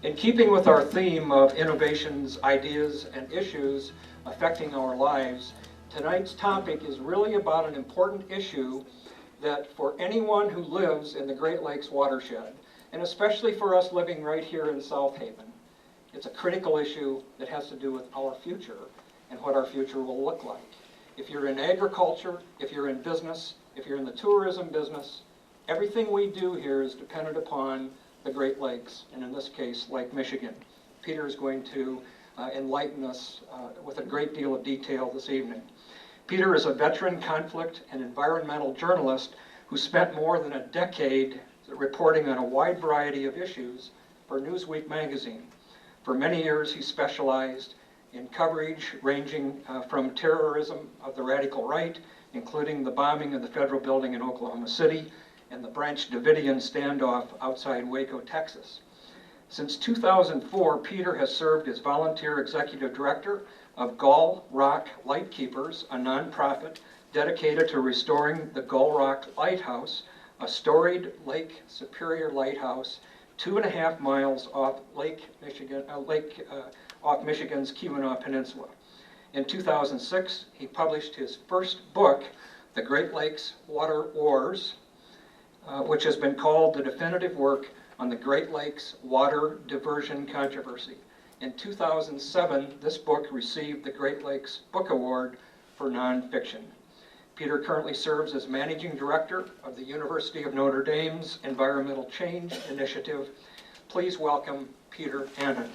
In keeping with our theme of innovations, ideas, and issues affecting our lives, tonight's topic is really about an important issue that for anyone who lives in the Great Lakes watershed, and especially for us living right here in South Haven, it's a critical issue that has to do with our future and what our future will look like. If you're in agriculture, if you're in business, if you're in the tourism business, everything we do here is dependent upon the Great Lakes, and in this case, Lake Michigan. Peter is going to enlighten us with a great deal of detail this evening. Peter is a veteran conflict and environmental journalist who spent more than a decade reporting on a wide variety of issues for Newsweek magazine. For many years, he specialized in coverage ranging from terrorism of the radical right, including the bombing of the federal building in Oklahoma City, and the Branch Davidian standoff outside Waco, Texas. Since 2004, Peter has served as volunteer executive director of Gull Rock Lightkeepers, a nonprofit dedicated to restoring the Gull Rock Lighthouse, a storied Lake Superior lighthouse 2.5 miles off off Michigan's Keweenaw Peninsula. In 2006, he published his first book, The Great Lakes Water Wars, which has been called the definitive work on the Great Lakes water diversion controversy. In 2007, this book received the Great Lakes Book Award for nonfiction. Peter currently serves as managing director of the University of Notre Dame's Environmental Change Initiative. Please welcome Peter Annin.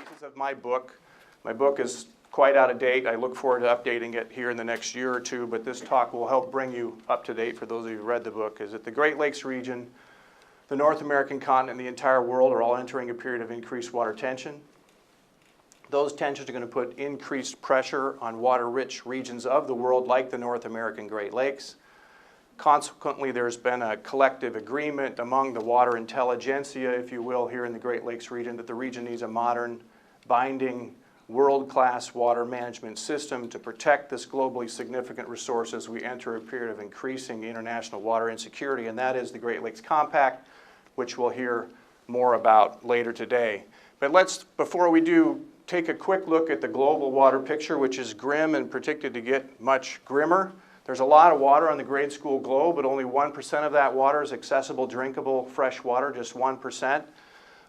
Pieces of my book. My book is quite out of date. I look forward to updating it here in the next year or two, but this talk will help bring you up to date for those of you who read the book. Is that the Great Lakes region, the North American continent, and the entire world are all entering a period of increased water tension. Those tensions are going to put increased pressure on water-rich regions of the world like the North American Great Lakes. Consequently, there's been a collective agreement among the water intelligentsia, if you will, here in the Great Lakes region that the region needs a modern, binding, world-class water management system to protect this globally significant resource as we enter a period of increasing international water insecurity, and that is the Great Lakes Compact, which we'll hear more about later today. But let's, before we do, take a quick look at the global water picture, which is grim and predicted to get much grimmer. There's a lot of water on the grade school globe, but only 1% of that water is accessible, drinkable, fresh water, just 1%.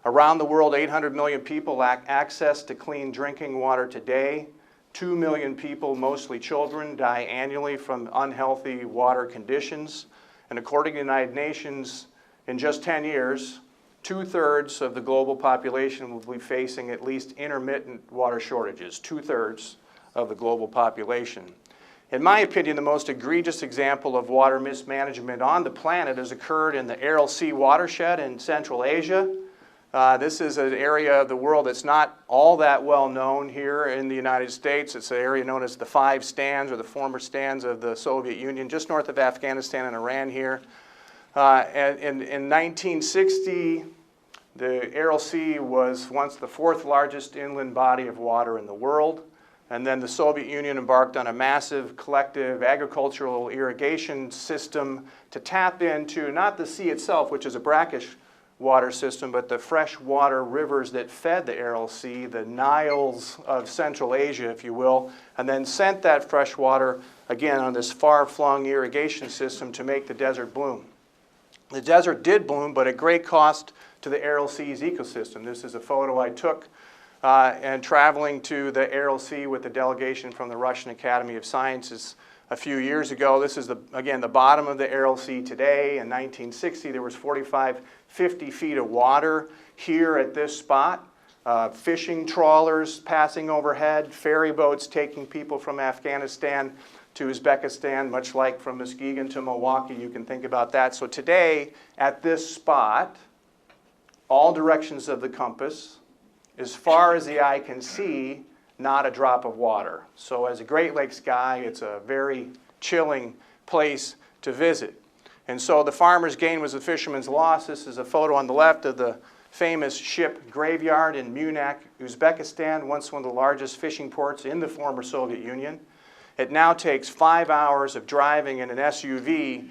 Around the world, 800 million people lack access to clean drinking water today. 2 million people, mostly children, die annually from unhealthy water conditions. And according to the United Nations, in just 10 years, 2/3 of the global population will be facing at least intermittent water shortages, 2/3 of the global population. In my opinion, the most egregious example of water mismanagement on the planet has occurred in the Aral Sea watershed in Central Asia. This is an area of the world that's not all that well known here in the United States. It's an area known as the Five Stands, or the former stands of the Soviet Union, just north of Afghanistan and Iran here. In 1960, the Aral Sea was once the 4th largest inland body of water in the world. And then the Soviet Union embarked on a massive collective agricultural irrigation system to tap into not the sea itself, which is a brackish water system, but the freshwater rivers that fed the Aral Sea, the Niles of Central Asia, if you will, and then sent that fresh water, again, on this far-flung irrigation system to make the desert bloom. The desert did bloom, but at great cost to the Aral Sea's ecosystem. This is a photo I took and traveling to the Aral Sea with a delegation from the Russian Academy of Sciences a few years ago. This is, again, the bottom of the Aral Sea today. In 1960, there was 50 feet of water here at this spot. Fishing trawlers passing overhead, ferry boats taking people from Afghanistan to Uzbekistan, much like from Muskegon to Milwaukee. You can think about that. So today, at this spot, all directions of the compass, as far as the eye can see, not a drop of water. So as a Great Lakes guy, it's a very chilling place to visit. And so the farmer's gain was the fisherman's loss. This is a photo on the left of the famous ship graveyard in Munich, Uzbekistan, once one of the largest fishing ports in the former Soviet Union. It now takes 5 hours of driving in an SUV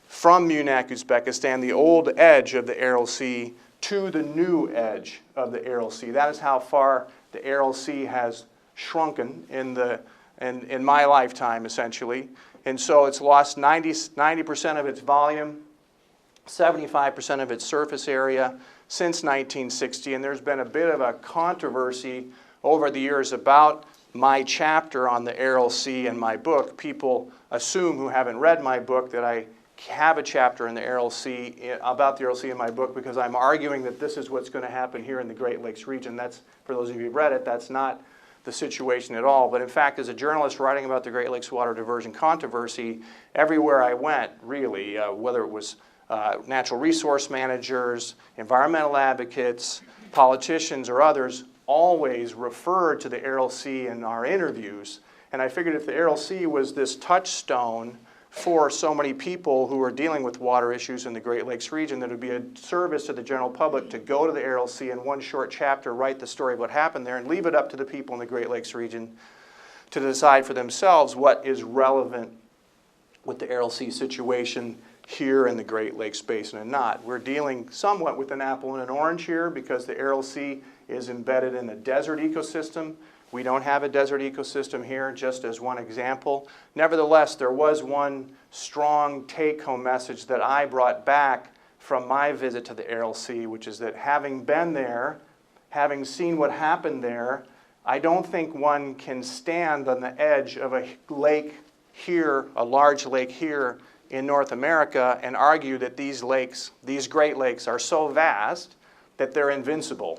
from Munich, Uzbekistan, the old edge of the Aral Sea, to the new edge of the Aral Sea. That is how far the Aral Sea has shrunken in my lifetime, essentially. And so it's lost 90% of its volume, 75% of its surface area since 1960, and there's been a bit of a controversy over the years about my chapter on the Aral Sea in my book. People assume, who haven't read my book, that I have a chapter in the Aral Sea, about the Aral Sea in my book, because I'm arguing that this is what's going to happen here in the Great Lakes region. That's, for those of you who've read it, that's not the situation at all. But in fact, as a journalist writing about the Great Lakes water diversion controversy, everywhere I went, really, whether it was natural resource managers, environmental advocates, politicians, or others, always referred to the Aral Sea in our interviews. And I figured if the Aral Sea was this touchstone for so many people who are dealing with water issues in the Great Lakes region, that it would be a service to the general public to go to the Aral Sea in one short chapter, write the story of what happened there, and leave it up to the people in the Great Lakes region to decide for themselves what is relevant with the Aral Sea situation here in the Great Lakes Basin and not. We're dealing somewhat with an apple and an orange here, because the Aral Sea is embedded in a desert ecosystem. We don't have a desert ecosystem here, just as one example. Nevertheless, there was one strong take-home message that I brought back from my visit to the Aral Sea, which is that having been there, having seen what happened there, I don't think one can stand on the edge of a lake here, a large lake here in North America, and argue that these lakes, these Great Lakes, are so vast that they're invincible.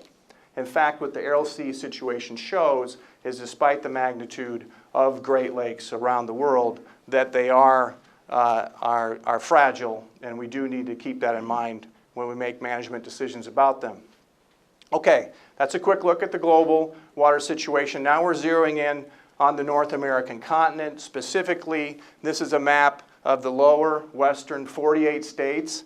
In fact, what the Aral Sea situation shows is, despite the magnitude of Great Lakes around the world, that they are fragile, and we do need to keep that in mind when we make management decisions about them. Okay, that's a quick look at the global water situation. Now we're zeroing in on the North American continent. Specifically, this is a map of the lower western 48 states.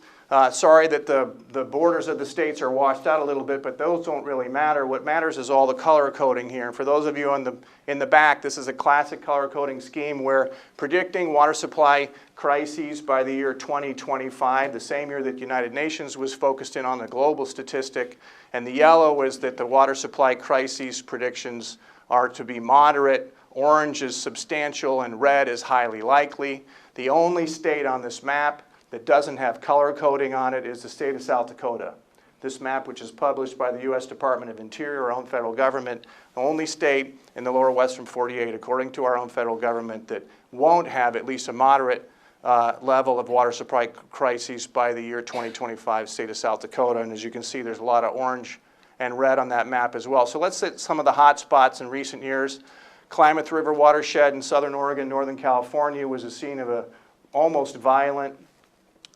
Sorry that the borders of the states are washed out a little bit, but those don't really matter. What matters is all the color coding here. And for those of you in the back, this is a classic color coding scheme where predicting water supply crises by the year 2025, the same year that the United Nations was focused in on the global statistic. And the yellow is that the water supply crises predictions are to be moderate, orange is substantial, and red is highly likely. The only state on this map that doesn't have color coding on it is the state of South Dakota. This map, which is published by the U.S. Department of Interior, our own federal government, the only state in the lower western 48, according to our own federal government, that won't have at least a moderate level of water supply crises by the year 2025, state of South Dakota. And as you can see, there's a lot of orange and red on that map as well. So let's hit some of the hot spots in recent years. Klamath River watershed in southern Oregon, northern California was a scene of a almost violent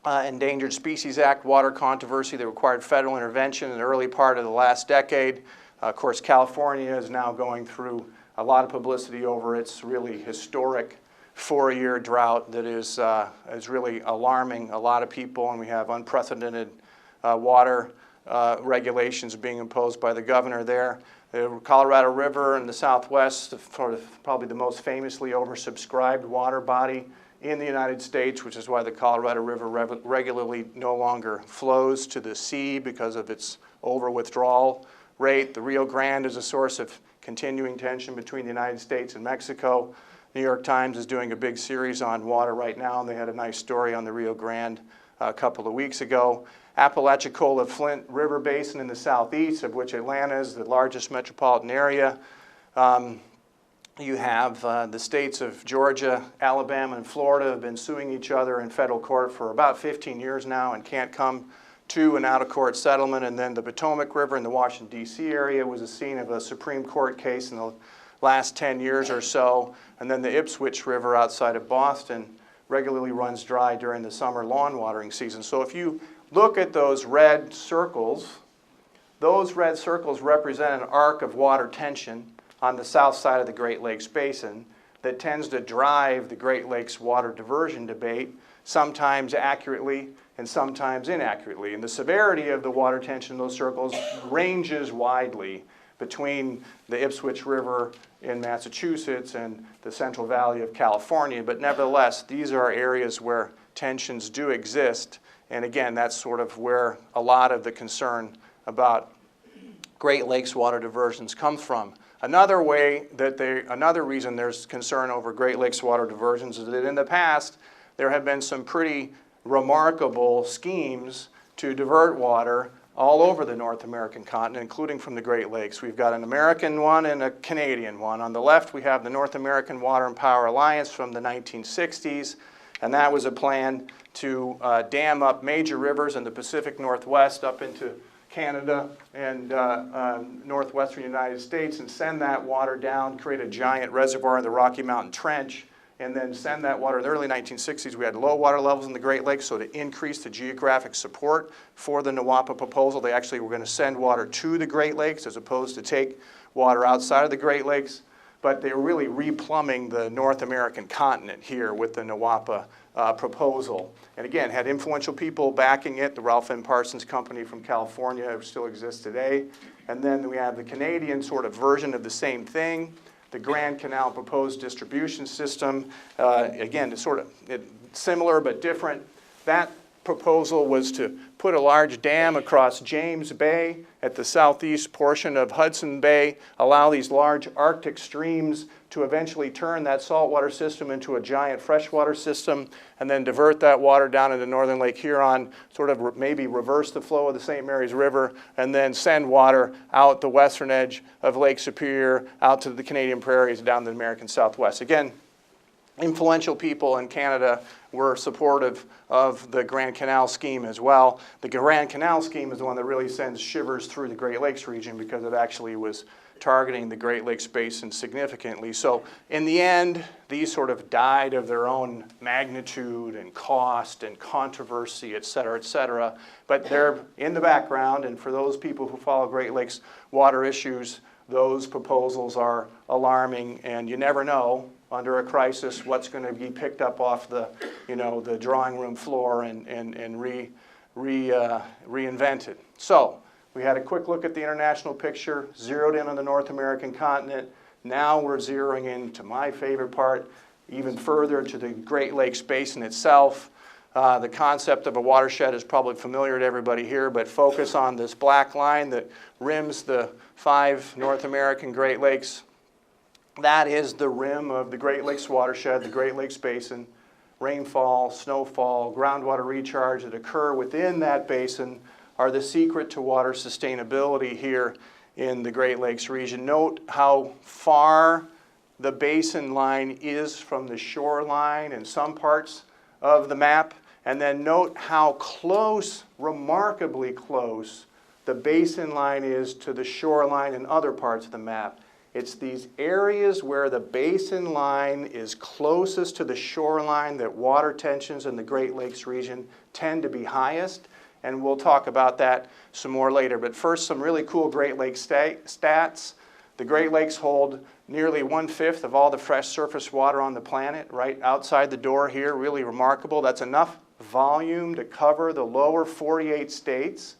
Endangered Species Act water controversy that required federal intervention in the early part of the last decade. Of course, California is now going through a lot of publicity over its really historic 4-year drought that is really alarming a lot of people, and we have unprecedented water regulations being imposed by the governor there. The Colorado River in the southwest, probably the most famously oversubscribed water body in the United States, which is why the Colorado River regularly no longer flows to the sea because of its over-withdrawal rate. The Rio Grande is a source of continuing tension between the United States and Mexico. New York Times is doing a big series on water right now, and they had a nice story on the Rio Grande a couple of weeks ago. Apalachicola Flint River Basin in the southeast, of which Atlanta is the largest metropolitan area. You have the states of Georgia, Alabama, and Florida have been suing each other in federal court for about 15 years now and can't come to an out-of-court settlement. And then the Potomac River in the Washington, D.C. area was a scene of a Supreme Court case in the last 10 years or so. And then the Ipswich River outside of Boston regularly runs dry during the summer lawn watering season. So if you look at those red circles represent an arc of water tension on the south side of the Great Lakes Basin that tends to drive the Great Lakes water diversion debate, sometimes accurately and sometimes inaccurately. And the severity of the water tension in those circles ranges widely between the Ipswich River in Massachusetts and the Central Valley of California. But nevertheless, these are areas where tensions do exist. And again, that's sort of where a lot of the concern about Great Lakes water diversions comes from. Another reason there's concern over Great Lakes water diversions is that in the past there have been some pretty remarkable schemes to divert water all over the North American continent, including from the Great Lakes. We've got an American one and a Canadian one. On the left, we have the North American Water and Power Alliance from the 1960s, and that was a plan to dam up major rivers in the Pacific Northwest up into Canada and northwestern United States and send that water down, create a giant reservoir in the Rocky Mountain Trench, and then send that water. In the early 1960s, we had low water levels in the Great Lakes, so to increase the geographic support for the NWAPA proposal, they actually were going to send water to the Great Lakes as opposed to take water outside of the Great Lakes. But they were really replumbing the North American continent here with the NWAPA proposal. And again, had influential people backing it, the Ralph M. Parsons Company from California, which still exists today. And then we have the Canadian sort of version of the same thing. The Grand Canal proposed distribution system, again, it's sort of similar but different. That proposal was to put a large dam across James Bay at the southeast portion of Hudson Bay, allow these large Arctic streams to eventually turn that saltwater system into a giant freshwater system, and then divert that water down into northern Lake Huron, sort of maybe reverse the flow of the St. Mary's River, and then send water out the western edge of Lake Superior, out to the Canadian prairies, down to the American Southwest. Again, influential people in Canada were supportive of the Grand Canal scheme as well. The Grand Canal scheme is the one that really sends shivers through the Great Lakes region because it actually was targeting the Great Lakes Basin significantly. So in the end, these sort of died of their own magnitude and cost and controversy, et cetera, but they're in the background, and for those people who follow Great Lakes water issues, those proposals are alarming, and you never know under a crisis what's going to be picked up off the, the drawing room floor and reinvented. So we had a quick look at the international picture, zeroed in on the North American continent. Now we're zeroing in to my favorite part, even further to the Great Lakes Basin itself. The concept of a watershed is probably familiar to everybody here, but focus on this black line that rims the 5 North American Great Lakes. That is the rim of the Great Lakes watershed, the Great Lakes Basin. Rainfall, snowfall, groundwater recharge that occur within that basin are the secret to water sustainability here in the Great Lakes region. Note how far the basin line is from the shoreline in some parts of the map, and then note how close, remarkably close, the basin line is to the shoreline in other parts of the map. It's these areas where the basin line is closest to the shoreline that water tensions in the Great Lakes region tend to be highest. And we'll talk about that some more later. But first, some really cool Great Lakes stats. The Great Lakes hold nearly 1/5 of all the fresh surface water on the planet, right outside the door here. Really remarkable. That's enough volume to cover the lower 48 states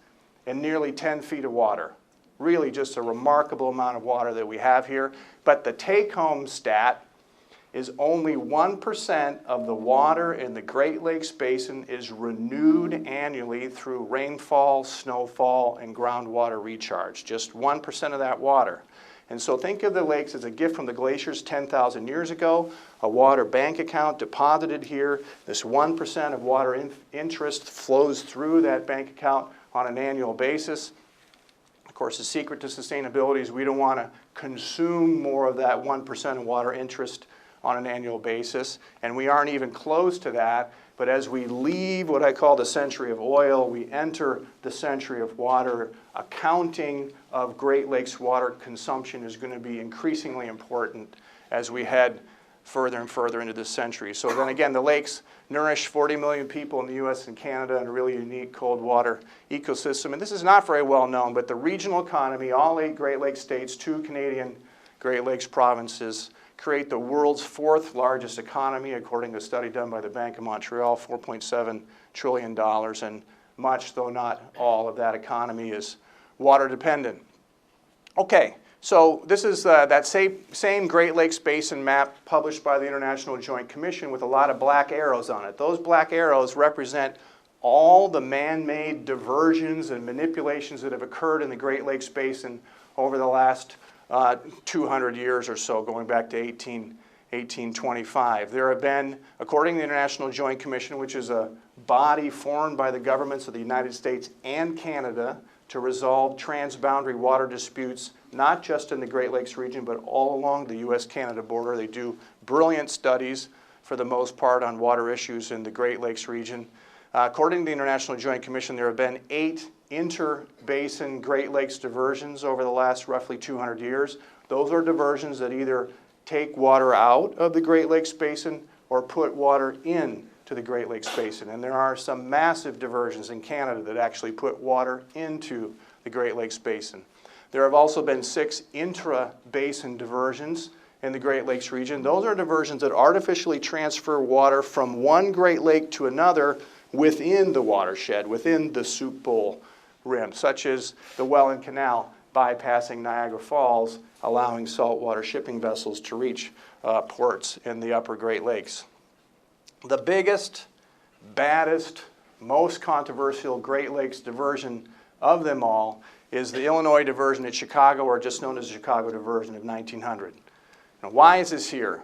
and nearly 10 feet of water. Really just a remarkable amount of water that we have here. But the take-home stat is only 1% of the water in the Great Lakes Basin is renewed annually through rainfall, snowfall, and groundwater recharge. Just 1% of that water. And so think of the lakes as a gift from the glaciers 10,000 years ago, a water bank account deposited here. This 1% of water interest flows through that bank account on an annual basis. Of course, the secret to sustainability is we don't want to consume more of that 1% of water interest on an annual basis, and we aren't even close to that. But as we leave what I call the century of oil, we enter the century of water. Accounting of Great Lakes water consumption is going to be increasingly important as we head further and further into this century. So then again, the lakes nourish 40 million people in the US and Canada in a really unique cold water ecosystem. And this is not very well known, but the regional economy, all 8 Great Lakes states, 2 Canadian Great Lakes provinces, create the world's 4th largest economy, according to a study done by the Bank of Montreal, $4.7 trillion, and much, though not all, of that economy is water dependent. Okay, so this is that same Great Lakes Basin map published by the International Joint Commission with a lot of black arrows on it. Those black arrows represent all the man-made diversions and manipulations that have occurred in the Great Lakes Basin over the last 200 years or so, going back to 1825. There have been, according to the International Joint Commission, which is a body formed by the governments of the United States and Canada to resolve transboundary water disputes, not just in the Great Lakes region, but all along the U.S.-Canada border. They do brilliant studies, for the most part, on water issues in the Great Lakes region. According to the International Joint Commission, there have been 8 inter-basin Great Lakes diversions over the last roughly 200 years. Those are diversions that either take water out of the Great Lakes Basin or put water into the Great Lakes Basin. And there are some massive diversions in Canada that actually put water into the Great Lakes Basin. There have also been 6 intra-basin diversions in the Great Lakes region. Those are diversions that artificially transfer water from one Great Lake to another within the watershed, within the soup bowl rim, such as the Welland Canal bypassing Niagara Falls, allowing saltwater shipping vessels to reach ports in the upper Great Lakes. The biggest, baddest, most controversial Great Lakes diversion of them all is the Illinois diversion at Chicago, or just known as the Chicago diversion of 1900. Now, why is this here?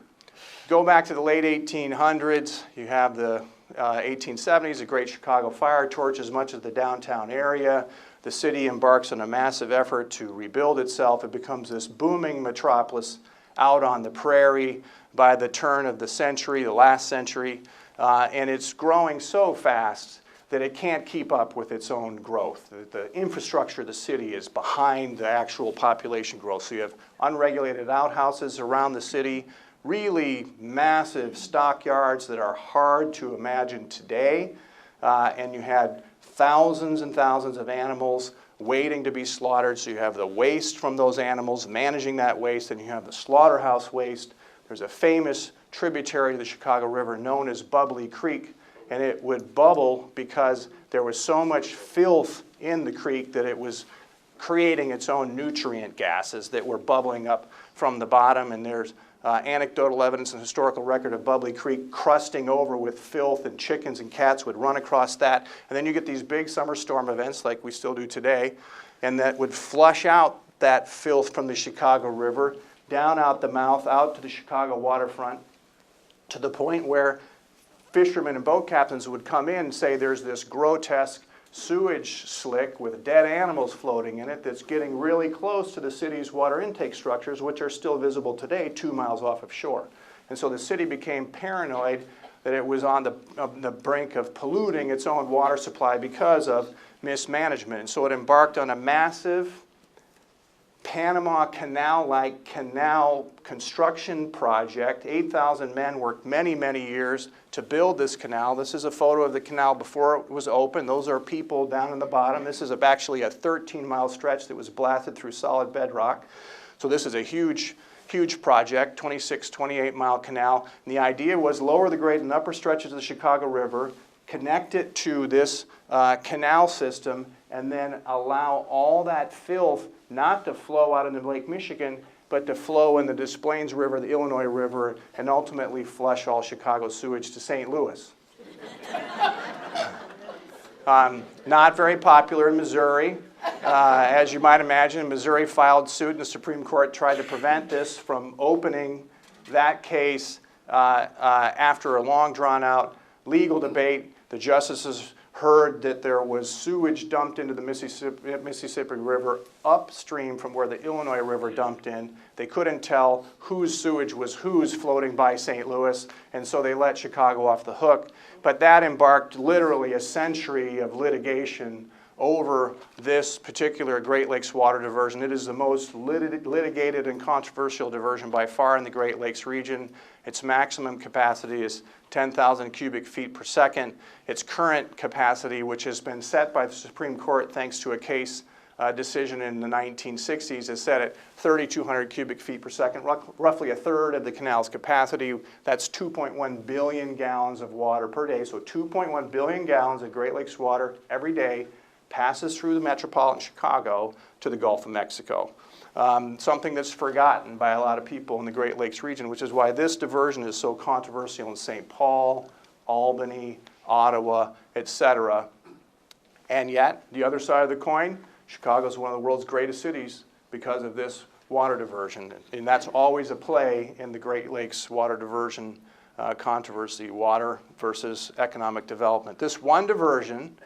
Go back to the late 1800s. You have the 1870s, the Great Chicago Fire torches much of the downtown area. The city embarks on a massive effort to rebuild itself. It becomes this booming metropolis out on the prairie by the turn of the century, the last century, and it's growing so fast that it can't keep up with its own growth. The infrastructure of the city is behind the actual population growth. So you have unregulated outhouses around the city, really massive stockyards that are hard to imagine today, and you had thousands and thousands of animals waiting to be slaughtered. So you have the waste from those animals, managing that waste, and you have the slaughterhouse waste. There's a famous tributary to the Chicago River known as Bubbley Creek, and it would bubble because there was so much filth in the creek that it was creating its own nutrient gases that were bubbling up from the bottom. And there's anecdotal evidence and historical record of Bubbley Creek crusting over with filth, and chickens and cats would run across that. And then you get these big summer storm events like we still do today, and that would flush out that filth from the Chicago River down out the mouth, out to the Chicago waterfront, to the point where fishermen and boat captains would come in and say there's this grotesque sewage slick with dead animals floating in it that's getting really close to the city's water intake structures, which are still visible today 2 miles off of shore. And so the city became paranoid that it was on the brink of polluting its own water supply because of mismanagement. And so it embarked on a massive Panama Canal-like canal construction project. 8,000 men worked many, many years to build this canal. This is a photo of the canal before it was open. Those are people down in the bottom. This is actually a 13-mile stretch that was blasted through solid bedrock. So this is a huge, huge project, 26, 28-mile canal. And the idea was lower the grade in the upper stretches of the Chicago River, connect it to this canal system, and then allow all that filth not to flow out into Lake Michigan, but to flow in the Des Plaines River, the Illinois River, and ultimately flush all Chicago sewage to St. Louis. Not very popular in Missouri. As you might imagine, Missouri filed suit, and the Supreme Court tried to prevent this from opening that case after a long, drawn-out legal debate. The justices heard that there was sewage dumped into the Mississippi River upstream from where the Illinois River dumped in. They couldn't tell whose sewage was whose floating by St. Louis, and so they let Chicago off the hook. But that embarked literally a century of litigation over this particular Great Lakes water diversion. It is the most litigated and controversial diversion by far in the Great Lakes region. Its maximum capacity is 10,000 cubic feet per second. Its current capacity, which has been set by the Supreme Court thanks to a case decision in the 1960s, is set at 3,200 cubic feet per second, roughly a third of the canal's capacity. That's 2.1 billion gallons of water per day. So 2.1 billion gallons of Great Lakes water every day passes through the metropolitan Chicago to the Gulf of Mexico. Something that's forgotten by a lot of people in the Great Lakes region, which is why this diversion is so controversial in St. Paul, Albany, Ottawa, etc. And yet, the other side of the coin, Chicago is one of the world's greatest cities because of this water diversion. And that's always a play in the Great Lakes water diversion controversy, water versus economic development. This one diversion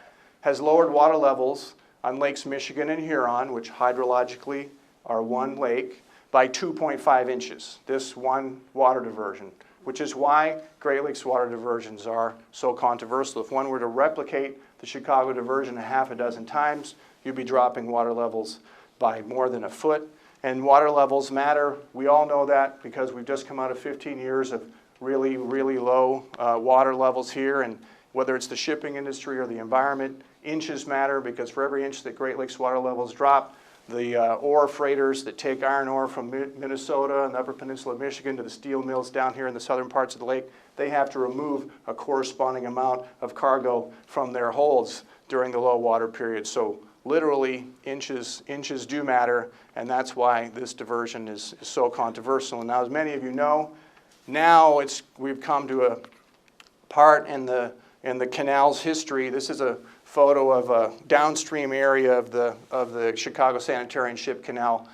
has lowered water levels on Lakes Michigan and Huron, which hydrologically are one lake, by 2.5 inches. This one water diversion, which is why Great Lakes water diversions are so controversial. If one were to replicate the Chicago diversion a half a dozen times, you'd be dropping water levels by more than a foot. And water levels matter. We all know that because we've just come out of 15 years of really, really low water levels here. And whether it's the shipping industry or the environment, inches matter because for every inch that Great Lakes water levels drop, the ore freighters that take iron ore from Minnesota and the Upper Peninsula of Michigan to the steel mills down here in the southern parts of the lake, they have to remove a corresponding amount of cargo from their holds during the low water period. So literally, inches do matter, and that's why this diversion is so controversial. And now, as many of you know, now we've come to a part in the canal's history. This is a photo of a downstream area of the Chicago Sanitary and Ship Canal.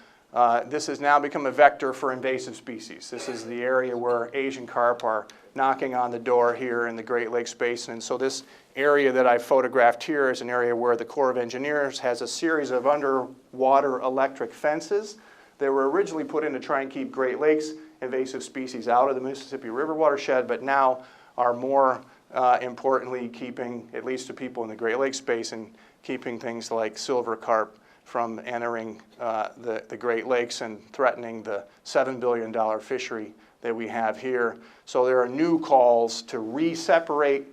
This has now become a vector for invasive species. This is the area where Asian carp are knocking on the door here in the Great Lakes Basin. And so this area that I photographed here is an area where the Corps of Engineers has a series of underwater electric fences that were originally put in to try and keep Great Lakes invasive species out of the Mississippi River watershed, but now are more importantly keeping, at least the people in the Great Lakes Basin, keeping things like silver carp from entering the Great Lakes and threatening the $7 billion fishery that we have here. So there are new calls to re-separate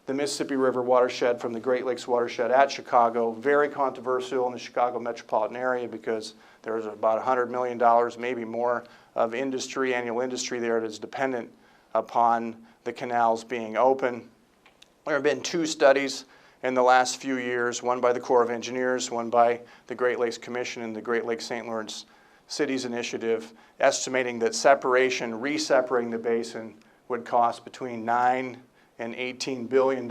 the Mississippi River watershed from the Great Lakes watershed at Chicago. Very controversial in the Chicago metropolitan area because there's about $100 million, maybe more, of industry, annual industry there that is dependent upon the canals being open. There have been two studies in the last few years, one by the Corps of Engineers, one by the Great Lakes Commission and the Great Lakes St. Lawrence Cities Initiative, estimating that re-separating the basin would cost between $9 and $18 billion.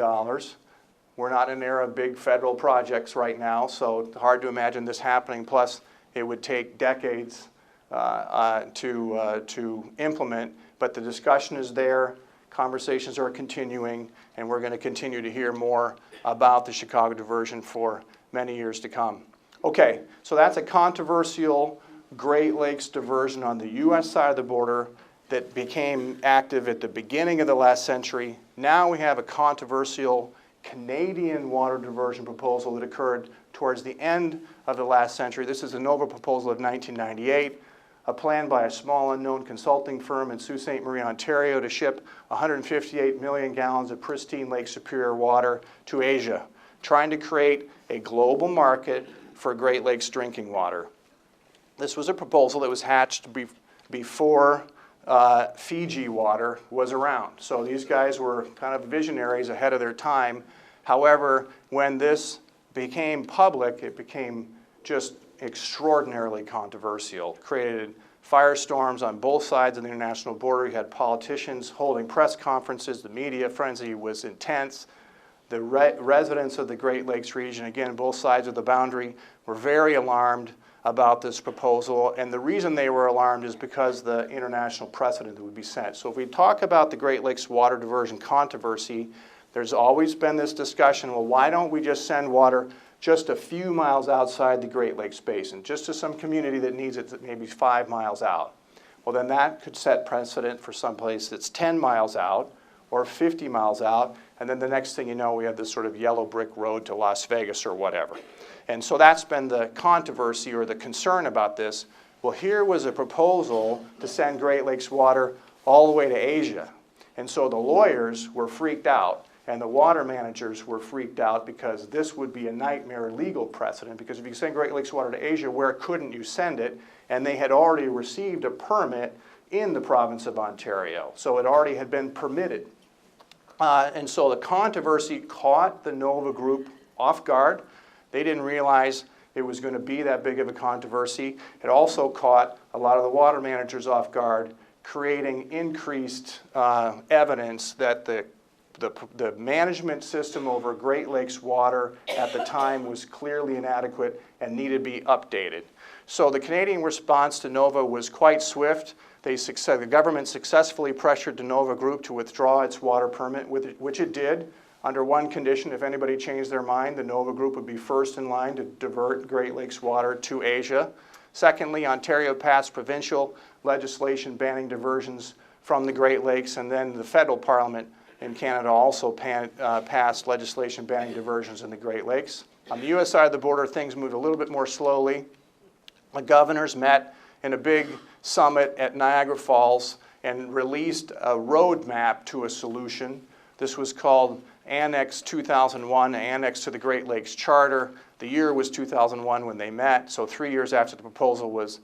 We're not in an era of big federal projects right now, so it's hard to imagine this happening. Plus, it would take decades to implement, but the discussion is there. Conversations are continuing, and we're going to continue to hear more about the Chicago diversion for many years to come. Okay, so that's a controversial Great Lakes diversion on the U.S. side of the border that became active at the beginning of the last century. Now we have a controversial Canadian water diversion proposal that occurred towards the end of the last century. This is a NOVA proposal of 1998. A plan by a small unknown consulting firm in Sault Ste. Marie, Ontario to ship 158 million gallons of pristine Lake Superior water to Asia, trying to create a global market for Great Lakes drinking water. This was a proposal that was hatched before Fiji water was around. So these guys were kind of visionaries ahead of their time. However, when this became public, it became just extraordinarily controversial. Created firestorms on both sides of the international border. You had politicians holding press conferences. The media frenzy was intense. The residents of the Great Lakes region, again, both sides of the boundary, were very alarmed about this proposal. And the reason they were alarmed is because the international precedent that would be set. So if we talk about the Great Lakes water diversion controversy, there's always been this discussion, well, why don't we just send water just a few miles outside the Great Lakes Basin, just to some community that needs it maybe 5 miles out? Well, then that could set precedent for someplace that's 10 miles out or 50 miles out, and then the next thing you know, we have this sort of yellow brick road to Las Vegas or whatever. And so that's been the controversy or the concern about this. Well, here was a proposal to send Great Lakes water all the way to Asia. And so the lawyers were freaked out, and the water managers were freaked out because this would be a nightmare legal precedent, because if you send Great Lakes water to Asia, where couldn't you send it? And they had already received a permit in the province of Ontario. So it already had been permitted. And so the controversy caught the NOVA group off guard. They didn't realize it was going to be that big of a controversy. It also caught a lot of the water managers off guard, creating increased evidence that the the management system over Great Lakes water at the time was clearly inadequate and needed to be updated. So the Canadian response to NOVA was quite swift. The government successfully pressured the NOVA group to withdraw its water permit, which it did, under one condition: if anybody changed their mind, the NOVA group would be first in line to divert Great Lakes water to Asia. Secondly, Ontario passed provincial legislation banning diversions from the Great Lakes, and then the federal parliament in Canada also passed legislation banning diversions in the Great Lakes. On the U.S. side of the border, things moved a little bit more slowly. The governors met in a big summit at Niagara Falls and released a roadmap to a solution. This was called Annex 2001, Annex to the Great Lakes Charter. The year was 2001 when they met, so 3 years after the proposal was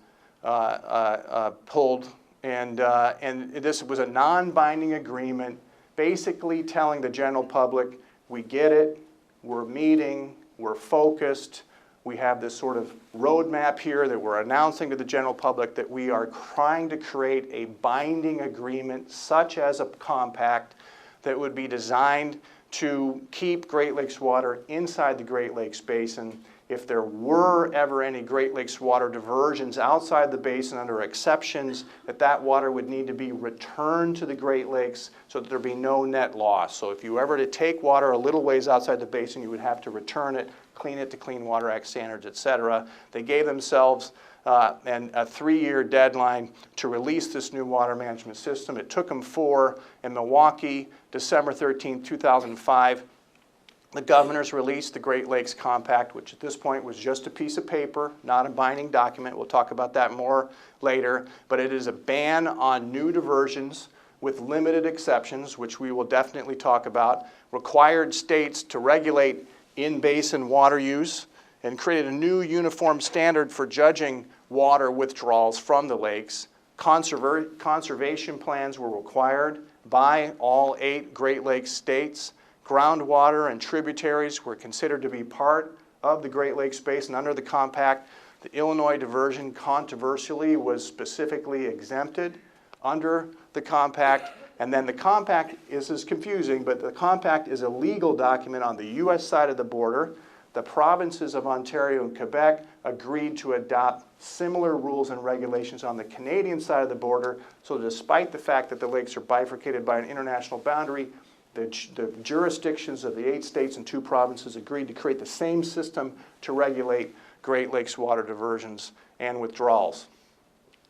pulled. And this was a non-binding agreement, basically telling the general public, we get it, we're meeting, we're focused, we have this sort of roadmap here that we're announcing to the general public that we are trying to create a binding agreement, such as a compact, that would be designed to keep Great Lakes water inside the Great Lakes Basin. If there were ever any Great Lakes water diversions outside the basin under exceptions, that water would need to be returned to the Great Lakes so that there be no net loss. So if you were ever to take water a little ways outside the basin, you would have to return it, clean it to Clean Water Act standards, etc. They gave themselves a 3-year deadline to release this new water management system. It took them 4. In Milwaukee, December 13, 2005, the governors released the Great Lakes Compact, which at this point was just a piece of paper, not a binding document. We'll talk about that more later. But it is a ban on new diversions with limited exceptions, which we will definitely talk about, required states to regulate in-basin water use, and created a new uniform standard for judging water withdrawals from the lakes. Conservation plans were required by all 8 Great Lakes states. Groundwater and tributaries were considered to be part of the Great Lakes Basin under the compact. The Illinois diversion, controversially, was specifically exempted under the compact. And then the compact is confusing, but the compact is a legal document on the U.S. side of the border. The provinces of Ontario and Quebec agreed to adopt similar rules and regulations on the Canadian side of the border. So despite the fact that the lakes are bifurcated by an international boundary, the jurisdictions of the 8 states and 2 provinces agreed to create the same system to regulate Great Lakes water diversions and withdrawals.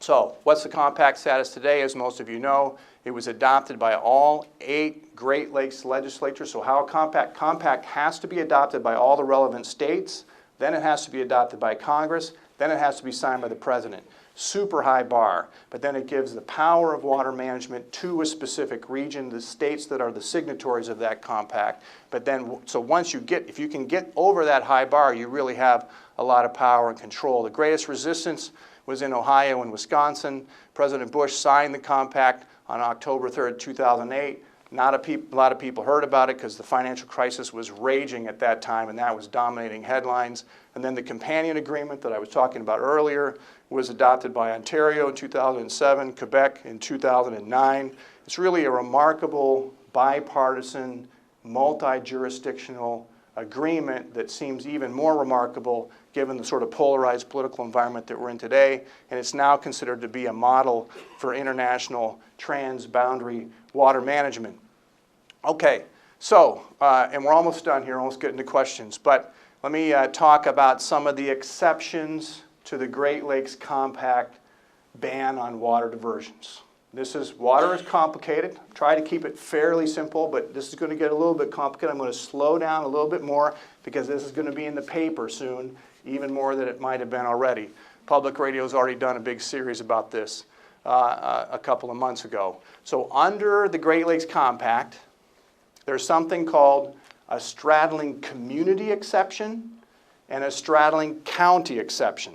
So what's the compact status today? As most of you know, it was adopted by all 8 Great Lakes legislatures. So how a compact has to be adopted by all the relevant states, then it has to be adopted by Congress, then it has to be signed by the president. Super high bar, but then it gives the power of water management to a specific region, the states that are the signatories of that compact. But then, so once you get, if you can get over that high bar, you really have a lot of power and control. The greatest resistance was in Ohio and Wisconsin. President Bush signed the compact on October 3rd, 2008. Not a lot of people heard about it because the financial crisis was raging at that time, and that was dominating headlines. And then the companion agreement that I was talking about earlier was adopted by Ontario in 2007, Quebec in 2009. It's really a remarkable bipartisan, multi-jurisdictional agreement that seems even more remarkable given the sort of polarized political environment that we're in today. And it's now considered to be a model for international transboundary water management. Okay, so, and we're almost done here, almost getting to questions, but let me talk about some of the exceptions to the Great Lakes Compact ban on water diversions. Water is complicated. Try to keep it fairly simple, but this is going to get a little bit complicated. I'm going to slow down a little bit more because this is going to be in the paper soon, even more than it might have been already. Public Radio's already done a big series about this a couple of months ago. So under the Great Lakes Compact, there's something called a straddling community exception and a straddling county exception.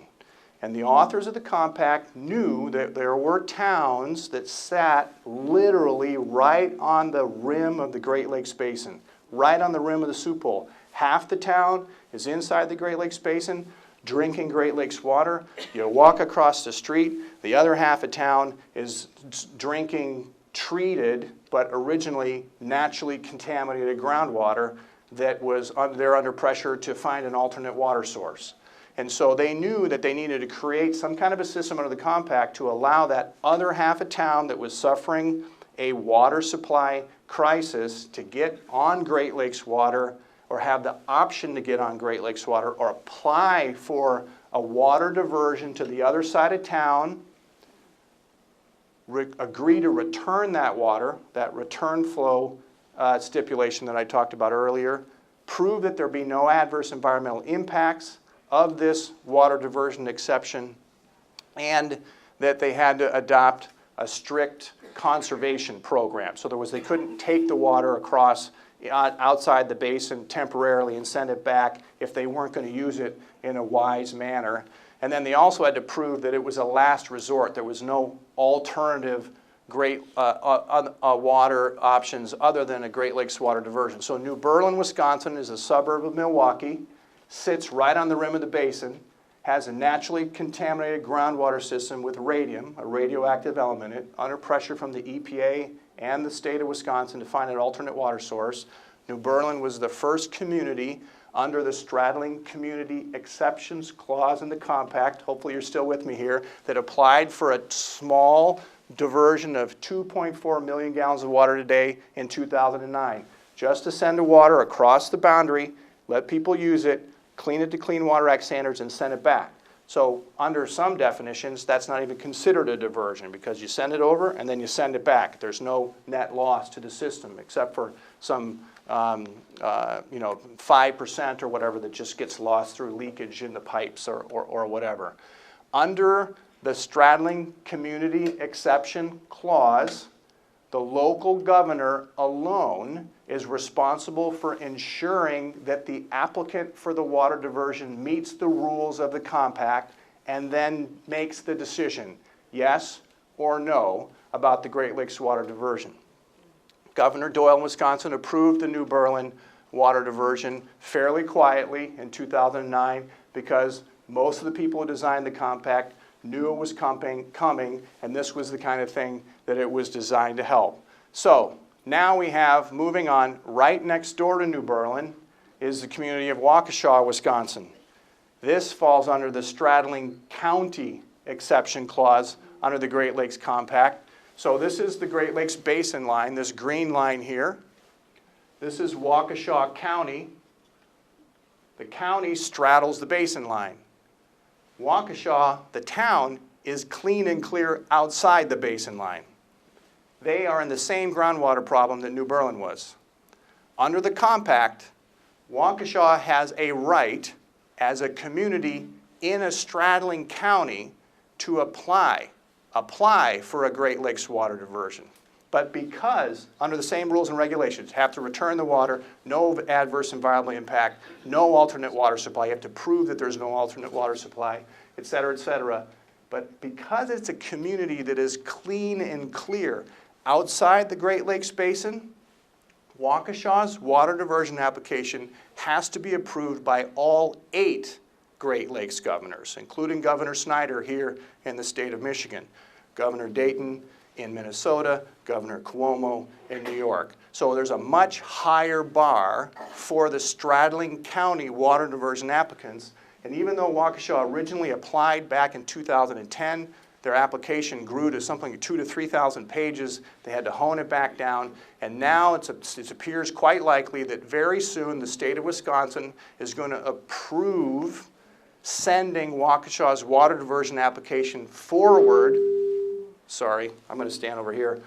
And the authors of the compact knew that there were towns that sat literally right on the rim of the Great Lakes Basin, right on the rim of the Sioux Pole. Half the town is inside the Great Lakes Basin, drinking Great Lakes water. You walk across the street, the other half of town is drinking treated but originally naturally contaminated groundwater that was they're under pressure to find an alternate water source. And so they knew that they needed to create some kind of a system under the compact to allow that other half of town that was suffering a water supply crisis to get on Great Lakes water, or have the option to get on Great Lakes water, or apply for a water diversion to the other side of town, agree to return that water, that return flow stipulation that I talked about earlier, prove that there be no adverse environmental impacts of this water diversion exception, and that they had to adopt a strict conservation program. So they couldn't take the water across outside the basin temporarily and send it back if they weren't going to use it in a wise manner. And then they also had to prove that it was a last resort. There was no alternative water options other than a Great Lakes water diversion. So New Berlin, Wisconsin is a suburb of Milwaukee, sits right on the rim of the basin, has a naturally contaminated groundwater system with radium, a radioactive element in it, under pressure from the EPA and the state of Wisconsin to find an alternate water source. New Berlin was the first community under the straddling community exceptions clause in the compact, hopefully you're still with me here, that applied for a small diversion of 2.4 million gallons of water a day in 2009, just to send the water across the boundary, let people use it, clean it to Clean Water Act standards, and send it back. So under some definitions, that's not even considered a diversion, because you send it over and then you send it back. There's no net loss to the system except for some 5% or whatever that just gets lost through leakage in the pipes or whatever. Under the straddling community exception clause, the local governor alone is responsible for ensuring that the applicant for the water diversion meets the rules of the compact and then makes the decision, yes or no, about the Great Lakes water diversion. Governor Doyle in Wisconsin approved the New Berlin water diversion fairly quietly in 2009 because most of the people who designed the compact knew it was coming, and this was the kind of thing that it was designed to help. So now we have, moving on, right next door to New Berlin is the community of Waukesha, Wisconsin. This falls under the straddling county exception clause under the Great Lakes Compact. So this is the Great Lakes Basin line, this green line here. This is Waukesha County. The county straddles the basin line. Waukesha, the town, is clean and clear outside the basin line. They are in the same groundwater problem that New Berlin was. Under the compact, Waukesha has a right as a community in a straddling county to apply for a Great Lakes water diversion. But because, under the same rules and regulations, have to return the water, no adverse environmental impact, no alternate water supply, you have to prove that there's no alternate water supply, et cetera, et cetera. But because it's a community that is clean and clear outside the Great Lakes Basin, Waukesha's water diversion application has to be approved by all 8 Great Lakes governors, including Governor Snyder here in the state of Michigan, Governor Dayton in Minnesota, Governor Cuomo in New York. So there's a much higher bar for the straddling county water diversion applicants. And even though Waukesha originally applied back in 2010, their application grew to something like 2,000 to 3,000 pages. They had to hone it back down. And now it appears quite likely that very soon the state of Wisconsin is going to approve sending Waukesha's water diversion application forward. Sorry, I'm going to stand over here.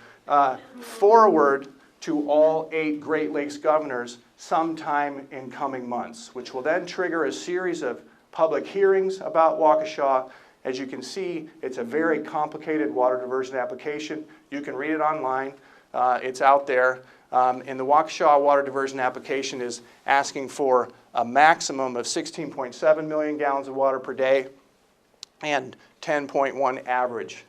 Forward to all 8 Great Lakes governors sometime in coming months, which will then trigger a series of public hearings about Waukesha. As you can see, it's a very complicated water diversion application. You can read it online. It's out there. And the Waukesha water diversion application is asking for a maximum of 16.7 million gallons of water per day and 10.1 average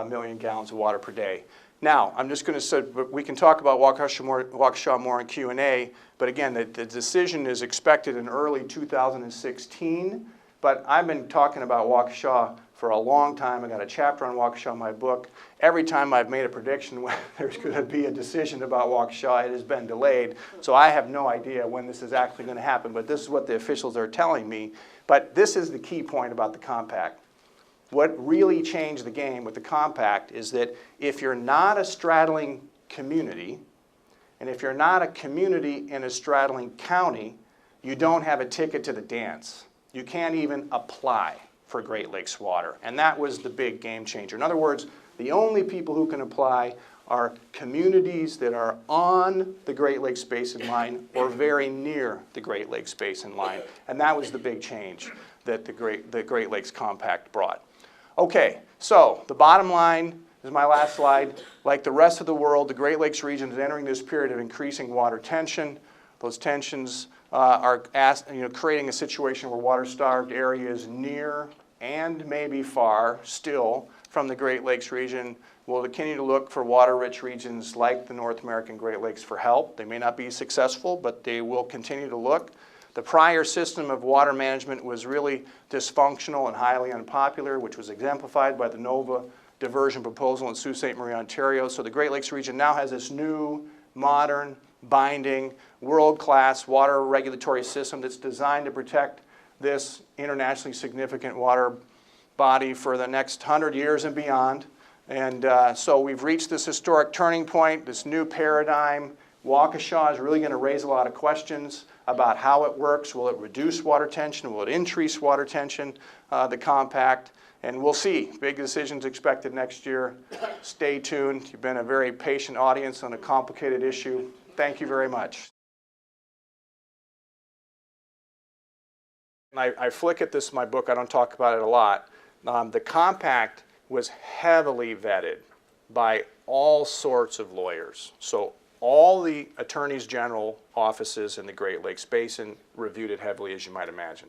million gallons of water per day. Now, I'm just going to say, we can talk about Waukesha more in Q&A, but again, the decision is expected in early 2016, but I've been talking about Waukesha for a long time. I got a chapter on Waukesha in my book. Every time I've made a prediction when there's going to be a decision about Waukesha, it has been delayed. So I have no idea when this is actually going to happen, but this is what the officials are telling me. But this is the key point about the compact. What really changed the game with the compact is that if you're not a straddling community, and if you're not a community in a straddling county, you don't have a ticket to the dance. You can't even apply for Great Lakes water. And that was the big game changer. In other words, the only people who can apply are communities that are on the Great Lakes Basin line or very near the Great Lakes Basin line. And that was the big change that the Great Lakes Compact brought. Okay, so the bottom line is my last slide. Like the rest of the world, the Great Lakes region is entering this period of increasing water tension. Those tensions are creating a situation where water-starved areas near and maybe far still from the Great Lakes region will continue to look for water-rich regions like the North American Great Lakes for help. They may not be successful, but they will continue to look. The prior system of water management was really dysfunctional and highly unpopular, which was exemplified by the NOVA diversion proposal in Sault Ste. Marie, Ontario. So the Great Lakes region now has this new, modern, binding, world-class water regulatory system that's designed to protect this internationally significant water body for the next 100 years and beyond. And so we've reached this historic turning point, this new paradigm. Waukesha is really going to raise a lot of questions about how it works. Will it reduce water tension? Will it increase water tension, the compact? And we'll see. Big decisions expected next year. Stay tuned. You've been a very patient audience on a complicated issue. Thank you very much. And I flick at this in my book. I don't talk about it a lot. The compact was heavily vetted by all sorts of lawyers. So all the attorneys general offices in the Great Lakes Basin reviewed it heavily, as you might imagine.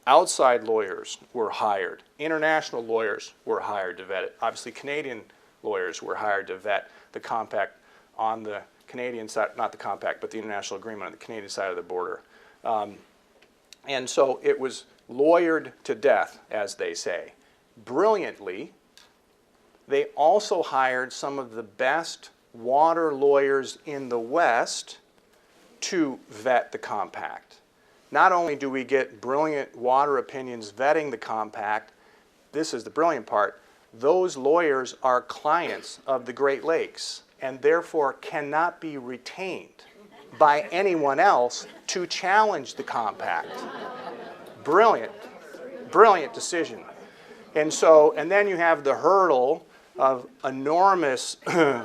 Outside lawyers were hired. International lawyers were hired to vet it. Obviously, Canadian lawyers were hired to vet the compact on the Canadian side, not the compact, but the international agreement on the Canadian side of the border. And so it was lawyered to death, as they say. Brilliantly, they also hired some of the best water lawyers in the West to vet the compact. Not only do we get brilliant water opinions vetting the compact, this is the brilliant part, those lawyers are clients of the Great Lakes and therefore cannot be retained by anyone else to challenge the compact. Brilliant, brilliant decision. And then you have the hurdle of enormous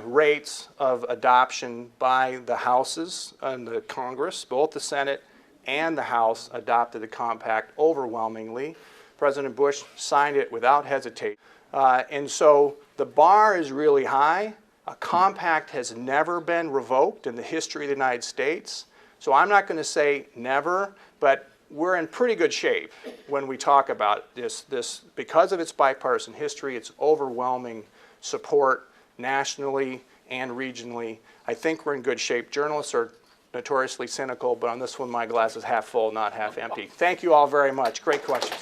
rates of adoption by the houses and the Congress. Both the Senate and the House adopted the compact overwhelmingly. President Bush signed it without hesitation. And so the bar is really high. A compact has never been revoked in the history of the United States. So I'm not going to say never, but we're in pretty good shape when we talk about this because of its bipartisan history, its overwhelming support nationally and regionally. I think we're in good shape. Journalists are notoriously cynical, but on this one, my glass is half full, not half empty. Thank you all very much. Great questions.